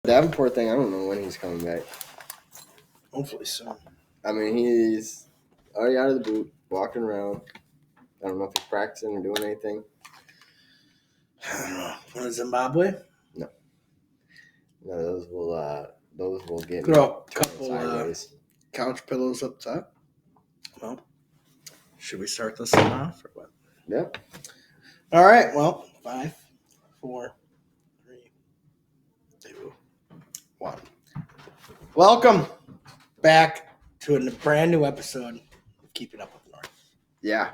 Davenport thing, I don't know when he's coming back. Hopefully soon. I mean, he's already out of the boot, walking around. I don't know if he's practicing or doing anything. I don't know. From Zimbabwe? No, those will get Throw a turned couple sideways. Couch pillows up top. Well, should we start this one off or what? Yeah. All right. Well, 5, 4, 3, 2, 1. Welcome back to a brand new episode of Keeping Up with the North. Yeah.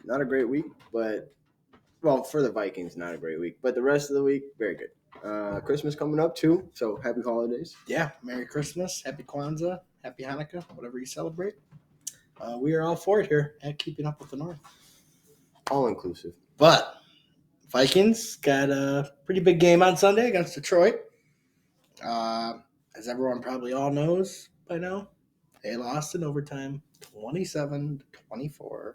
Not a great week, but for the Vikings, not a great week. But the rest of the week, very good. Christmas coming up too, so happy holidays. Yeah, Merry Christmas, Happy Kwanzaa, Happy Hanukkah, whatever you celebrate. We are all for it here at Keeping Up with the North. All inclusive. But Vikings got a pretty big game on Sunday against Detroit. As everyone probably all knows by now, they lost in overtime 27-24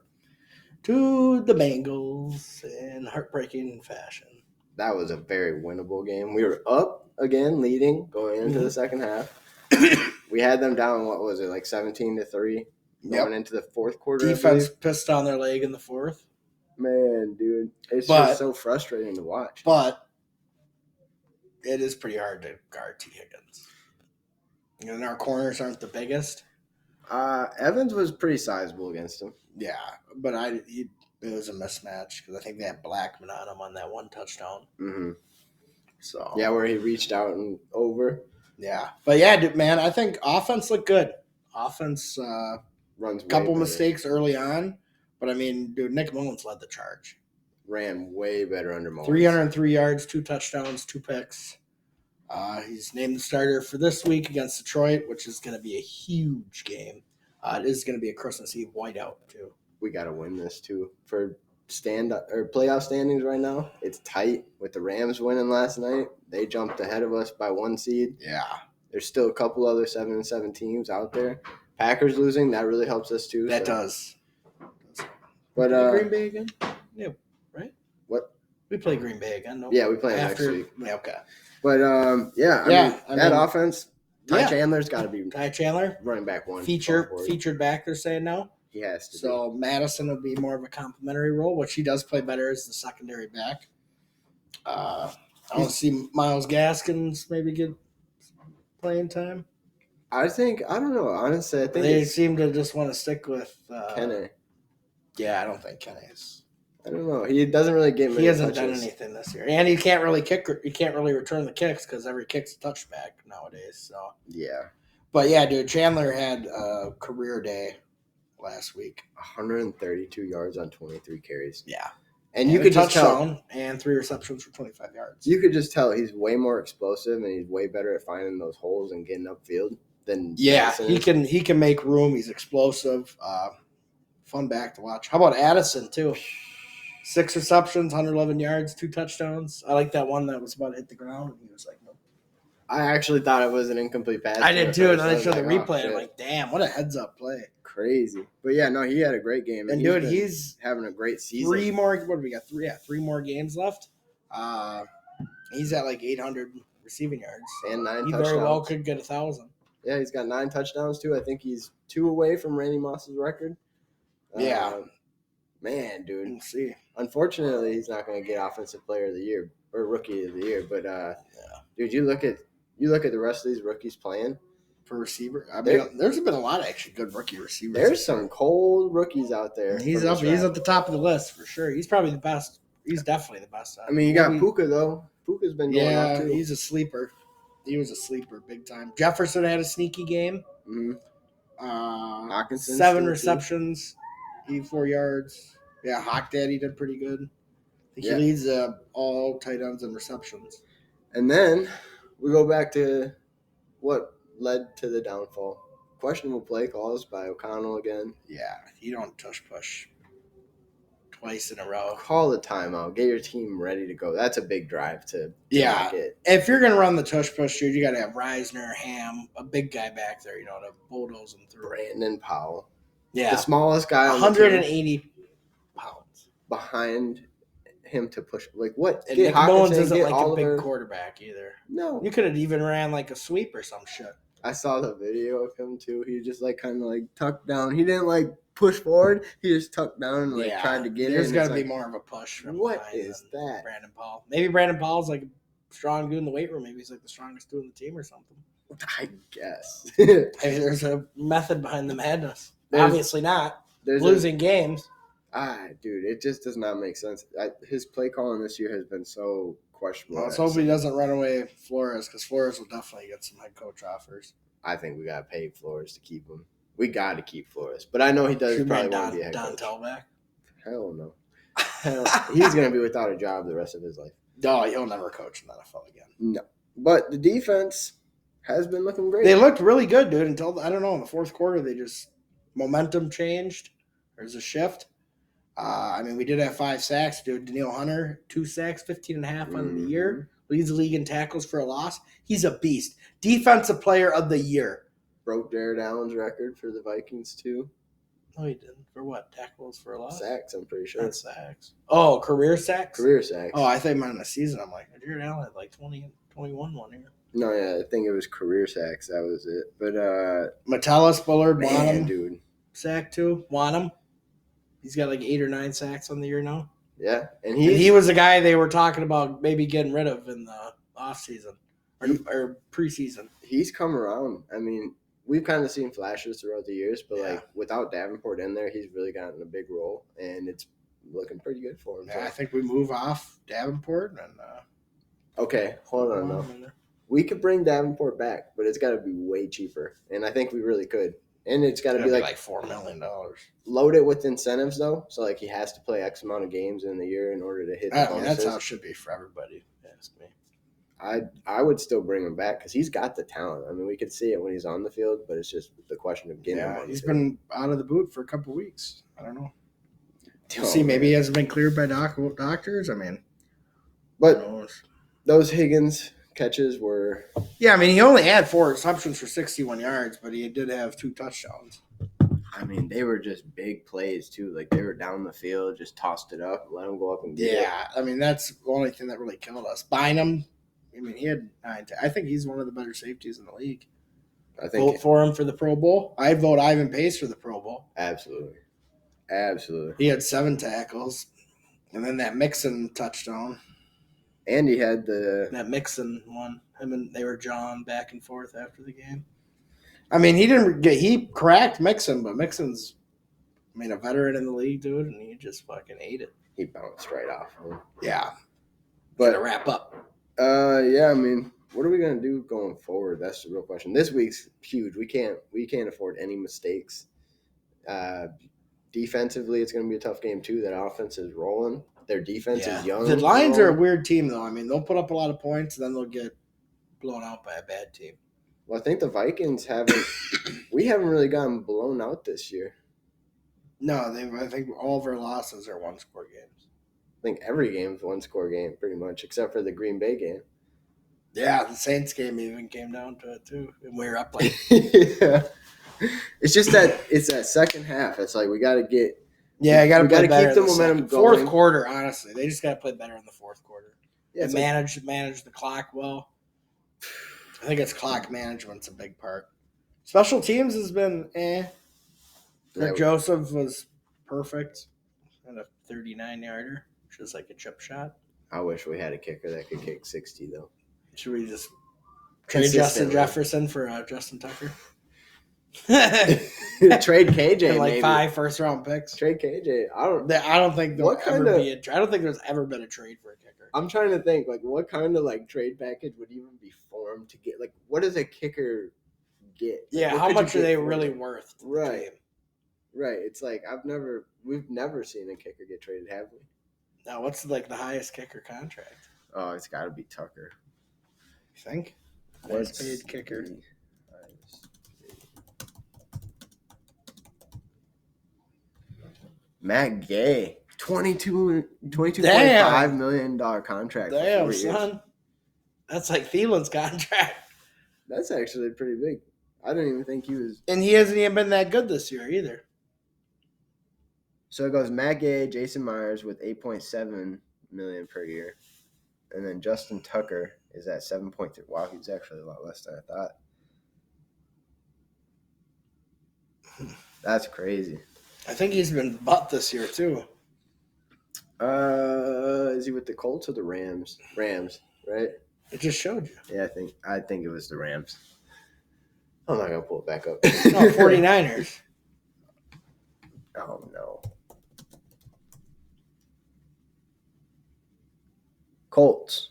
to the Bengals in heartbreaking fashion. That was a very winnable game. We were up again, leading, going into the second half. We had them down, 17-3 going into the fourth quarter. Defense pissed on their leg in the fourth. Man, dude, it's just so frustrating to watch. But it is pretty hard to guard T. Higgins. And our corners aren't the biggest. Evans was pretty sizable against him. Yeah, but it was a mismatch because I think they had Blackman on him on that one touchdown. Mm-hmm. So yeah, where he reached out and over. Yeah, but yeah, dude, man, I think offense looked good. Offense runs. A couple mistakes early on, but I mean, dude, Nick Mullins led the charge. Ran way better under Mullins. 303 yards, 2 touchdowns, 2 picks. He's named the starter for this week against Detroit, which is going to be a huge game. It is going to be a Christmas Eve whiteout too. We got to win this too for playoff standings right now. It's tight with the Rams winning last night. They jumped ahead of us by 1 seed. Yeah, there's still a couple other 7-7 teams out there. Packers losing, that really helps us too. That does. But Green Bay again? Yeah, right? What? We play Green Bay again. No? Yeah, we play next week. Yeah, okay. But I mean, that offense, Chandler's got to be Ty Chandler, running back 1. Featured back, they're saying now. He has to. So Madison will be more of a complimentary role, which he does play better as the secondary back. I want to see Myles Gaskins maybe get playing time. I don't know. Honestly, I think they seem to just want to stick with Kenny. Yeah, I don't think Kenny's. I don't know. He doesn't really get many He hasn't touches. done anything this year, and he can't really kick. He can't really return the kicks because every kick's a touchback nowadays. So yeah, but yeah, dude, Chandler had a career day last week. 132 yards on 23 carries. Yeah, and you could just tell, and 3 receptions for 25 yards. You could just tell he's way more explosive and he's way better at finding those holes and getting upfield than Madison. He can make room. He's explosive. Fun back to watch. How about Addison too? 6 receptions, 111 yards, 2 touchdowns. I like that one that was about to hit the ground, and he was like, "Nope." I actually thought it was an incomplete pass. I did too, and then I showed the replay. I'm like, "Damn, what a heads-up play!" Crazy, but yeah, no, he had a great game, and dude, he's having a great season. 3 more. What do we got? 3 more games left. He's at like 800 receiving yards and 9 he touchdowns. Very well could get 1,000. Yeah, he's got 9 touchdowns too. I think he's 2 away from Randy Moss's record. Yeah. Man, dude. We'll see. Unfortunately, he's not going to get Offensive Player of the Year or Rookie of the Year. But dude, you look at the rest of these rookies playing for receiver. I mean, there's been a lot of actually good rookie receivers. There's some cold rookies out there. He's up. He's at the top of the list for sure. He's probably the best. He's definitely the best. I mean, you got Puka though. Puka's been going up too. He's a sleeper. He was a sleeper big time. Jefferson had a sneaky game. Mm-hmm. Hawkinson 7 receptions. 84 yards. Yeah, Hawk Daddy did pretty good. I think he leads all tight ends in receptions. And then we go back to what led to the downfall. Questionable play calls by O'Connell again. Yeah, you don't tush push twice in a row. Call the timeout. Get your team ready to go. That's a big drive to get. If you're going to run the tush push, dude, you got to have Reisner, Ham, a big guy back there, to bulldoze them through. Brandon Powell. Yeah. The smallest guy on 180 pounds. Behind him to push. Like what? And Get Nick Mullins Hawkinson, isn't get like a Oliver. big quarterback either. No. You could have even ran like a sweep or some shit. I saw the video of him too. He just like kind of like tucked down. He didn't like push forward. He just tucked down and like tried to get it. There's got to be like, more of a push from what is that? Brandon Paul. Maybe Brandon Paul's like a strong dude in the weight room. Maybe he's like the strongest dude in the team or something. I guess. Maybe there's a method behind the madness. Obviously not. Losing games. Dude, it just does not make sense. His play calling this year has been so questionable. Well, let's hope he doesn't run away Flores, because Flores will definitely get some head coach offers. I think we got to pay Flores to keep him. We got to keep Flores. But I know he does probably want to be a head coach. Don Telback? Hell no. He's going to be without a job the rest of his life. No, he'll never coach in the NFL again. No. But the defense has been looking great. They looked really good, dude, until, I don't know, in the fourth quarter, they just, momentum changed. There's a shift. I mean, we did have 5 sacks, dude. Danielle Hunter, 2 sacks, 15.5 on the year. Leads the league in tackles for a loss. He's a beast. Defensive player of the year. Broke Jared Allen's record for the Vikings, too. No, he didn't. For what? Tackles for a loss? Sacks, I'm pretty sure. Not sacks. Oh, career sacks? Career sacks. Oh, I thought you meant in the season. I'm like, Jared Allen had like 20 and 21 one year. No, yeah, I think it was career sacks. That was it. But, Metellus, Bullard, man, dude. Sack, too. Wanham. He's got like 8 or 9 sacks on the year now. Yeah. And he was the guy they were talking about maybe getting rid of in the offseason or preseason. He's come around. I mean, we've kind of seen flashes throughout the years, but like without Davenport in there, he's really gotten a big role, and it's looking pretty good for him. Yeah, so. I think we move off Davenport and okay, hold on though. We could bring Davenport back, but it's got to be way cheaper, and I think we really could. And it's got to be like $4 million. Load it with incentives though, so like he has to play X amount of games in the year in order to hit the bonuses. That's how it should be for everybody. Ask me. I would still bring him back because he's got the talent. I mean, we could see it when he's on the field, but it's just the question of getting him on the he's field. Been out of the boot for a couple of weeks. I don't know. See, maybe he hasn't been cleared by doctors. I mean, but those Higgins catches were. Yeah, I mean, he only had 4 receptions for 61 yards, but he did have 2 touchdowns. I mean, they were just big plays, too. Like, they were down the field, just tossed it up, let him go up and get it. Yeah, I mean, that's the only thing that really killed us. Bynum, I mean, he had 9. I think he's one of the better safeties in the league. I think vote for him for the Pro Bowl. I'd vote Ivan Pace for the Pro Bowl. Absolutely. He had 7 tackles, and then that Mixon touchdown. And he had that Mixon one. Him and they were jawing back and forth after the game. I mean, he cracked Mixon, but Mixon's, I mean, a veteran in the league, dude, and he just fucking ate it. He bounced right off him. Yeah. But to wrap up. Yeah, I mean, what are we gonna do going forward? That's the real question. This week's huge. We can't afford any mistakes. Defensively, it's gonna be a tough game too. That offense is rolling. Their defense is young. The Lions are a weird team, though. I mean, they'll put up a lot of points, and then they'll get blown out by a bad team. Well, I think the Vikings we haven't really gotten blown out this year. No, I think all of our losses are 1-score games. I think every game's 1-score game, pretty much, except for the Green Bay game. Yeah, the Saints game even came down to it, too. And we were up like... Yeah. It's just that it's that second half. It's like we got to get... Yeah, you got to keep the momentum going. Fourth quarter, honestly. They just got to play better in the fourth quarter. Yeah, and manage the clock well. I think it's clock management's a big part. Special teams has been Joseph was perfect. And a 39-yarder, which is like a chip shot. I wish we had a kicker that could kick 60, though. Should we just trade Justin Jefferson for Justin Tucker? Trade KJ and like maybe. 5 first-round picks. Trade KJ. I don't think I don't think there's ever been a trade for a kicker. I'm trying to think like what kind of like trade package would even be formed to get like what does a kicker get? Yeah, like, how much are they really worth? Right. It's like we've never seen a kicker get traded, have we? Now, what's like the highest kicker contract? Oh, it's got to be Tucker. You think? Highest paid kicker. Matt Gay, $22.5 million contract. Damn, son. That's like Thielen's contract. That's actually pretty big. I didn't even think he was. And he hasn't even been that good this year either. So it goes Matt Gay, Jason Myers with $8.7 million per year. And then Justin Tucker is at 7.3. Wow, he's actually a lot less than I thought. That's crazy. I think he's been butt this year too. Is he with the Colts or the Rams? Rams, right? It just showed you. Yeah, I think it was the Rams. I'm not gonna pull it back up. No, 49ers. Oh no. Colts.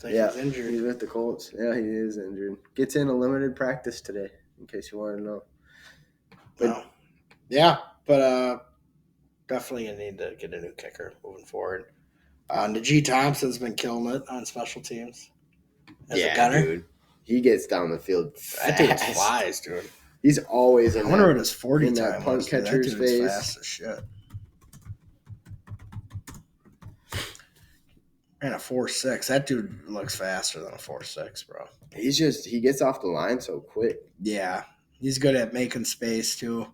Yeah, he's injured. He's with the Colts. Yeah, he is injured. Gets in a limited practice today, in case you want to know. But, yeah, but definitely you need to get a new kicker moving forward. Najee Thompson's been killing it on special teams. As a gunner. Dude. He gets down the field fast. That dude flies, dude. He's always in I wonder what his 40 in time that punt was. catcher's That dude's face. fast as shit. And a 4.6. That dude looks faster than a 4.6, bro. He gets off the line so quick. Yeah. He's good at making space, too.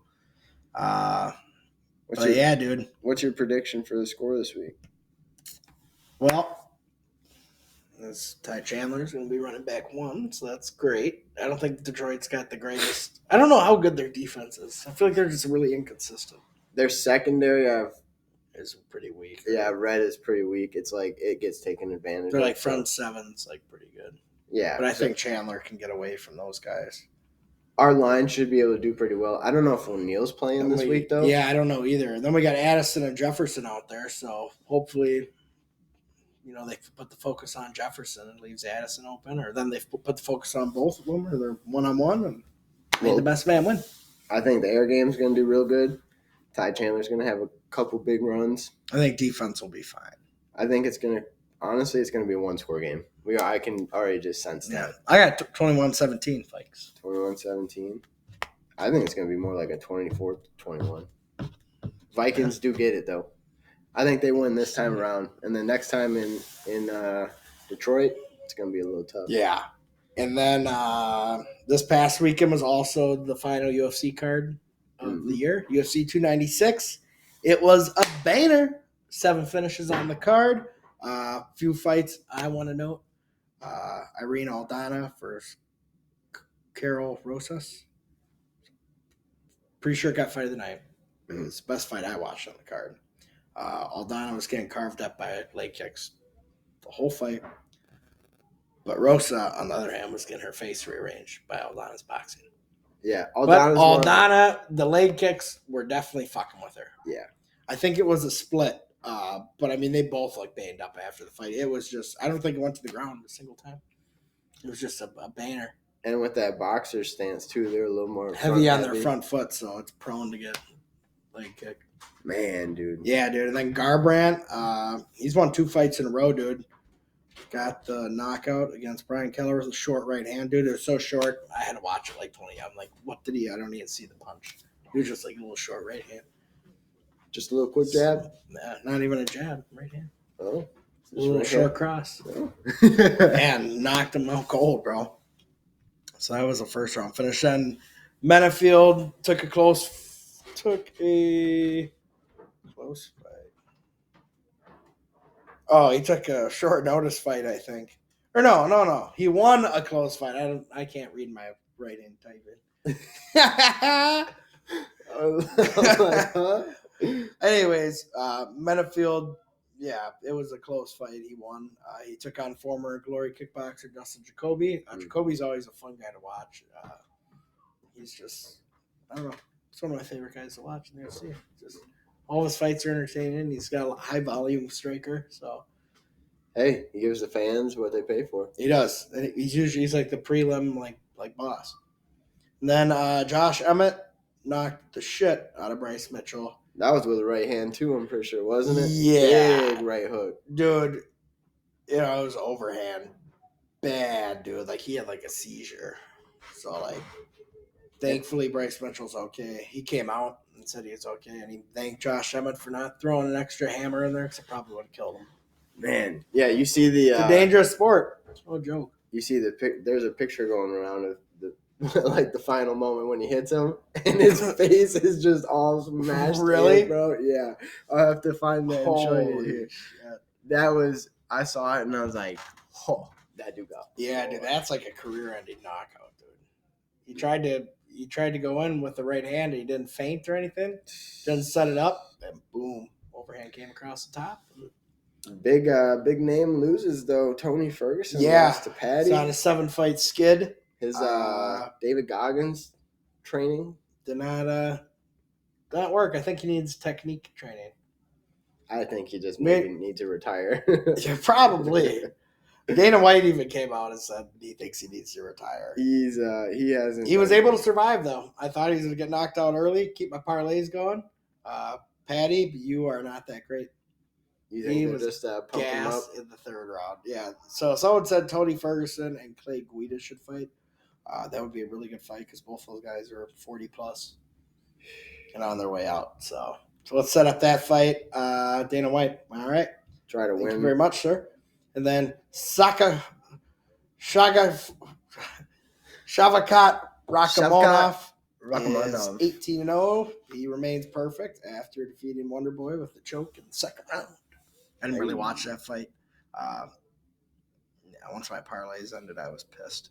Dude. What's your prediction for the score this week? Well, Ty Chandler's going to be running back 1, so that's great. I don't think Detroit's got the greatest. I don't know how good their defense is. I feel like they're just really inconsistent. Their secondary is pretty weak. Yeah, red is pretty weak. It's like it gets taken advantage of. They're like front seven's like pretty good. Yeah. But I think Chandler can get away from those guys. Our line should be able to do pretty well. I don't know if O'Neal's playing this week, though. Yeah, I don't know either. And then we got Addison and Jefferson out there, so hopefully, they put the focus on Jefferson and leaves Addison open, or then they put the focus on both of them, or they're one-on-one, and make the best man win. I think the air game's going to do real good. Ty Chandler's going to have a couple big runs. I think defense will be fine. I think it's going to – honestly, it's going to be a one-score game. I can already just sense that. I got 21-17 Vikes. 21-17. I think it's going to be more like a 24-21. Vikings do get it, though. I think they win this time around. And then next time in Detroit, it's going to be a little tough. Yeah. And then this past weekend was also the final UFC card of the year, UFC 296. It was a banner. 7 finishes on the card. Few fights I want to note. Irene Aldana versus Carol Rosas. Pretty sure it got fight of the night. It was the best fight I watched on the card. Aldana was getting carved up by leg kicks the whole fight. But Rosa, on the other hand, was getting her face rearranged by Aldana's boxing. Yeah. Aldana, the leg kicks were definitely fucking with her. Yeah. I think it was a split. But, I mean, they both, banged up after the fight. It was just – I don't think it went to the ground a single time. It was just a banner. And with that boxer stance, too, they're a little more heavy on their front foot, so it's prone to get leg kicked. Man, dude. Yeah, dude. And then Garbrandt, he's won 2 fights in a row, dude. Got the knockout against Brian Keller with a short right hand, dude. It was so short, I had to watch it 20. I'm like, what did he – I don't even see the punch. He was just a little short right hand. Just a little quick jab? Nah, not even a jab, right hand. Oh. A little short cross. Oh. And knocked him out cold, bro. So that was a first round finish. Then Menafield took a close fight. Oh, he took a short notice fight, I think. Or no. He won a close fight. I can't read my right-hand typing. Anyways, Menafield, yeah, it was a close fight. He won. He took on former Glory kickboxer Dustin Jacoby. Jacoby's always a fun guy to watch. He's just, I don't know, it's one of my favorite guys to watch in the UFC. Just all his fights are entertaining. He's got a high volume striker, so. Hey, he gives the fans what they pay for. He does. He's like the prelim like boss. And then Josh Emmett knocked the shit out of Bryce Mitchell. That was with a right hand, too, I'm pretty sure, wasn't it? Yeah. Big right hook. Dude, it was overhand. Bad, dude. He had a seizure. So, thankfully, Bryce Mitchell's okay. He came out and said he was okay, and he thanked Josh Emmett for not throwing an extra hammer in there because it probably would have killed him. Man. Yeah, you see the... It's a dangerous sport. It's no joke. You see there's a picture going around of like the final moment when he hits him, and his face is just all smashed. Really? Bro? Yeah. I'll have to find that and show you Holy here. shit. That was, I saw it and I was like, oh, that dude got. Yeah, dude, that's like a career-ending knockout, dude. He tried to go in with the right hand. And he didn't feint or anything. Didn't set it up, and boom, overhand came across the top. Big name loses though. Tony Ferguson lost to Patty. It's on a 7-fight skid. His David Goggins training did not work. I think he needs technique training. I think he just maybe needs to retire. Yeah, probably. Dana White even came out and said he thinks he needs to retire. He hasn't. He was able to survive though. I thought he was going to get knocked out early, keep my parlays going. Patty, you are not that great. You think he was just pumping him up in the third round? Yeah. So someone said Tony Ferguson and Clay Guida should fight. That would be a really good fight because both those guys are 40 plus and on their way out. So let's set up that fight. Dana White. All right. Try to win. Thank you very much, sir. And then Shavkat Rakhmonov is 18-0. He remains perfect after defeating Wonder Boy with the choke in the second round. I didn't really watch that fight. Once my parlays ended, I was pissed.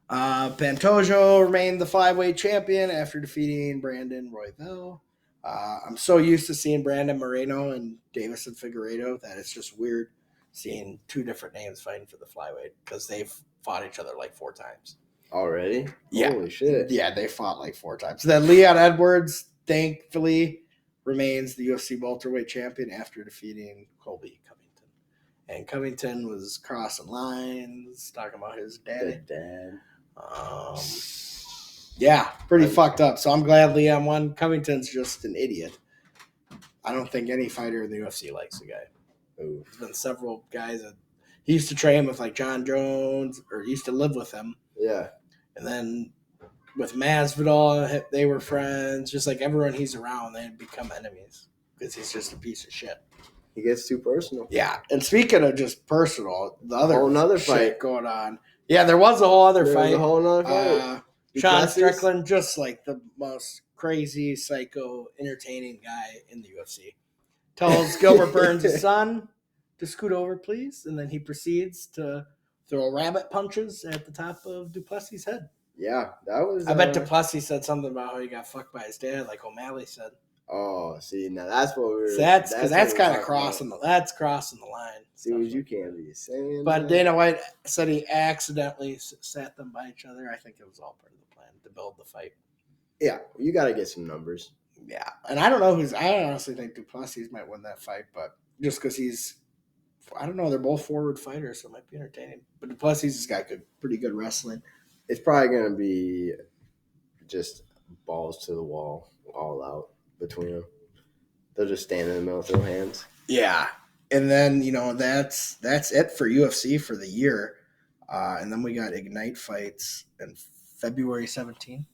Pantoja remained the flyweight champion after defeating Brandon Royval. I'm so used to seeing Brandon Moreno and Davison Figueiredo that it's just weird seeing two different names fighting for the flyweight because they've fought each other like 4 times. Already? Yeah. Holy shit. Yeah, they fought like 4 times. Then Leon Edwards, thankfully, remains the UFC welterweight champion after defeating Colby Covington. And Covington was crossing lines, talking about his daddy. Dad. Yeah, pretty fucked up. So I'm glad Leon won. Covington's just an idiot. I don't think any fighter in the UFC likes the guy. There's been several guys that he used to train with, like John Jones, or used to live with him. Yeah. And then with Masvidal, they were friends. Just like everyone he's around, they become enemies because he's just a piece of shit. He gets too personal. Yeah. And speaking of just personal, the other whole nother shit fight going on. Yeah, there was a whole other fight. A whole other fight. Sean Strickland, just like the most crazy, psycho, entertaining guy in the UFC. Tells Gilbert Burns' son to scoot over, please. And then he proceeds to throw rabbit punches at the top of Duplessis' head. Yeah, that was... I bet Duplessis said something about how he got fucked by his dad, like O'Malley said. Oh, see, now that's what we were... So that's kind of crossing the line. Dude, you can't be saying But that. Dana White said he accidentally sat them by each other. I think it was all part of the plan to build the fight. Yeah, you got to get some numbers. Yeah, and I don't know I honestly think Duplessis might win that fight, but just because I don't know, they're both forward fighters, so it might be entertaining. But Duplessis has got pretty good wrestling. It's probably going to be just balls to the wall, all out between them. They'll just stand in the middle, throw hands. Yeah, and then that's it for UFC for the year, and then we got Ignite fights in February 17th.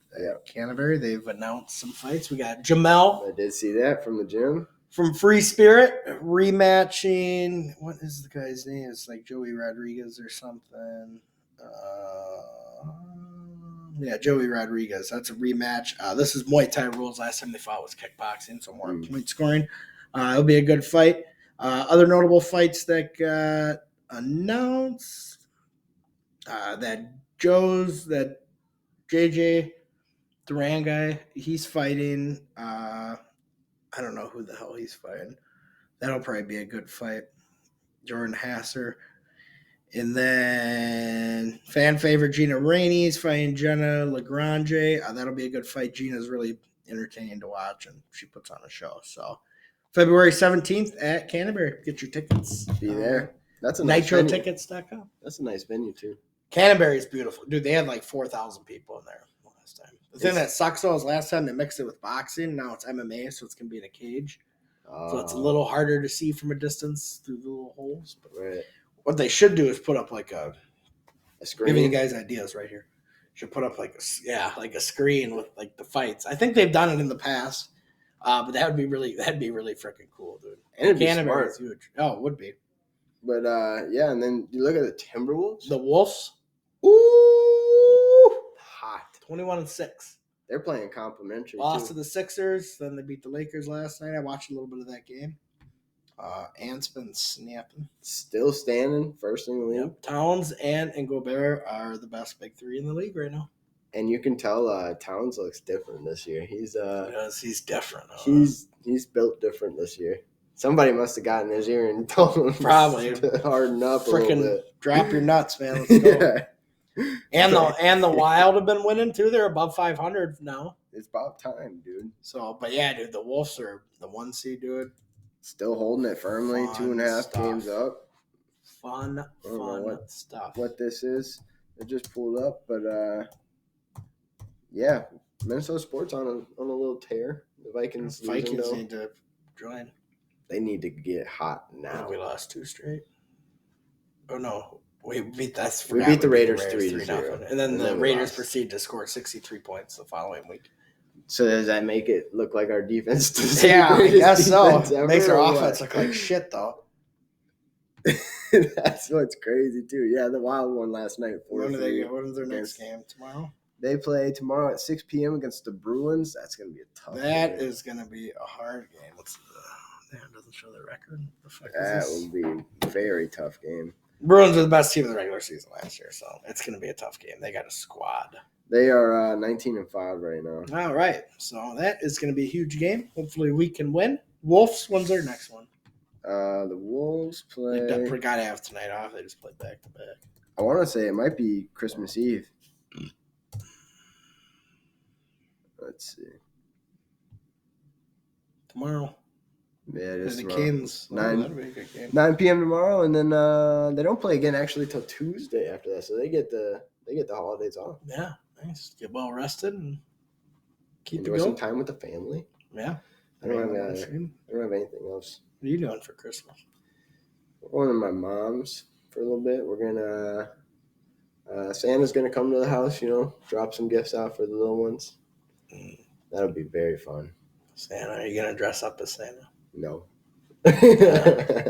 Canterbury, they've announced some fights. We got Jamel. I did see that from the gym. From Free Spirit, rematching. What is the guy's name? It's like Joey Rodriguez or something. Joey Rodriguez. That's a rematch. This is Muay Thai rules. Last time they fought was kickboxing, so more point scoring. It'll be a good fight. Other notable fights that got announced. That JJ Duran guy, he's fighting. I don't know who the hell he's fighting. That'll probably be a good fight. Jordan Hasser. And then fan favorite Gina Rainey's fighting Jenna Lagrange. That'll be a good fight. Gina's really entertaining to watch, and she puts on a show. So February 17th at Canterbury. Get your tickets. Be there. That's a nice NitroTickets.com. That's a nice venue, too. Canterbury is beautiful. Dude, they had like 4,000 people in there last time. The thing that sucks, though, is last time they mixed it with boxing. Now it's MMA, so it's going to be in a cage. So it's a little harder to see from a distance through the little holes. But what they should do is put up like a screen. Giving you guys ideas right here. Should put up like a screen with like the fights. I think they've done it in the past, but that'd be really freaking cool, dude. And Canterbury is huge. Oh, it would be. But and then you look at the Timberwolves. The Wolves. Ooh, hot. 21-6. They're playing complimentary Lost to too. the Sixers. Then they beat the Lakers last night. I watched a little bit of that game. Ant's been snapping. Still standing, first in the league. Yep. Towns, Ant, and Gobert are the best big three in the league right now. And you can tell Towns looks different this year. He's He's different. He's built different this year. Somebody must have gotten his ear and told him Probably to harden up a little bit. Drop your nuts, man. Let's go. Yeah. And the Wild have been winning too. They're above 500 now. It's about time, dude. So, but yeah, dude, the Wolves are the 1 seed, dude. Still holding it firmly, Fun 2.5 stuff. games up. Fun stuff. What this is? It just pulled up, but yeah, Minnesota sports on a little tear. The Vikings need to join. They need to get hot now. We lost 2 straight. Oh no, we beat the Raiders 3-0, and then the Raiders proceed to score 63 points the following week. So does that make it look like our defense? Yeah, I guess so. It makes our offense look like shit, though. That's what's crazy too. Yeah, the Wild won last night. When is their next game? Tomorrow? They play tomorrow at 6 p.m. against the Bruins. That's going to be a tough game. That is going to be a hard game. That doesn't show the record. That will be a very tough game. Bruins are the best team in the regular season last year, so it's going to be a tough game. They got a squad. They are 19-5 right now. All right, so that is going to be a huge game. Hopefully we can win. Wolves, when's their next one? The Wolves play. They got to have tonight off. They just played back to back. I want to say it might be Christmas Eve. Let's see. Tomorrow. Yeah, it is the tomorrow. Kings. 9 p.m. tomorrow, and then they don't play again actually till Tuesday after that. So they get the holidays off. Yeah, nice. Get well rested and enjoy some time with the family. Yeah. I don't have anything else. What are you doing for Christmas? We're going to my mom's for a little bit. We're gonna Santa's gonna come to the house. Drop some gifts out for the little ones. That'll be very fun. Santa, are you gonna dress up as Santa? No. You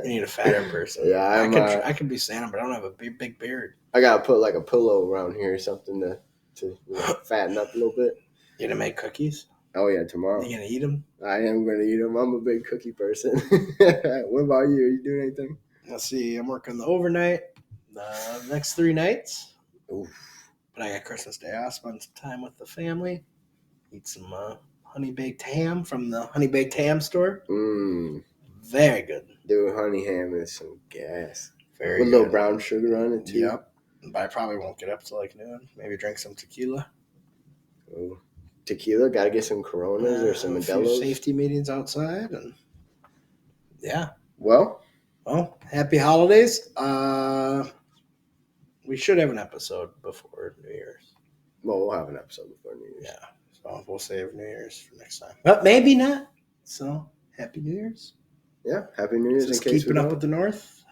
need a fatter person. Yeah, I could be Santa, but I don't have a big beard. I gotta put like a pillow around here or something to fatten up a little bit. You gonna make cookies? Oh yeah, tomorrow. You gonna eat them? I am gonna eat them. I'm a big cookie person. What about you? Are you doing anything? Let's see. I'm working the overnight. The next 3 nights. Oof. But I got Christmas Day off. Spend some time with the family. Eat some honey baked ham from the honey baked ham store. Very good. Dude, honey ham is some gas. Very with good. A little brown sugar on it too. Yep. But I probably won't get up till like noon. Maybe drink some tequila. Oh, tequila? Gotta get some Coronas or some Modelo's. Safety meetings outside, and yeah. Well, happy holidays. We should have an episode before New Year's. Well, we'll have an episode before New Year's. Yeah. So we'll save New Year's for next time. But maybe not. So happy New Year's. Yeah, happy New Year's. Just keeping up with the North.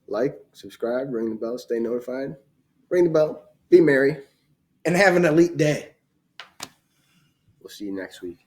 Like, subscribe, ring the bell, stay notified. Ring the bell. Be merry. And have an elite day. We'll see you next week.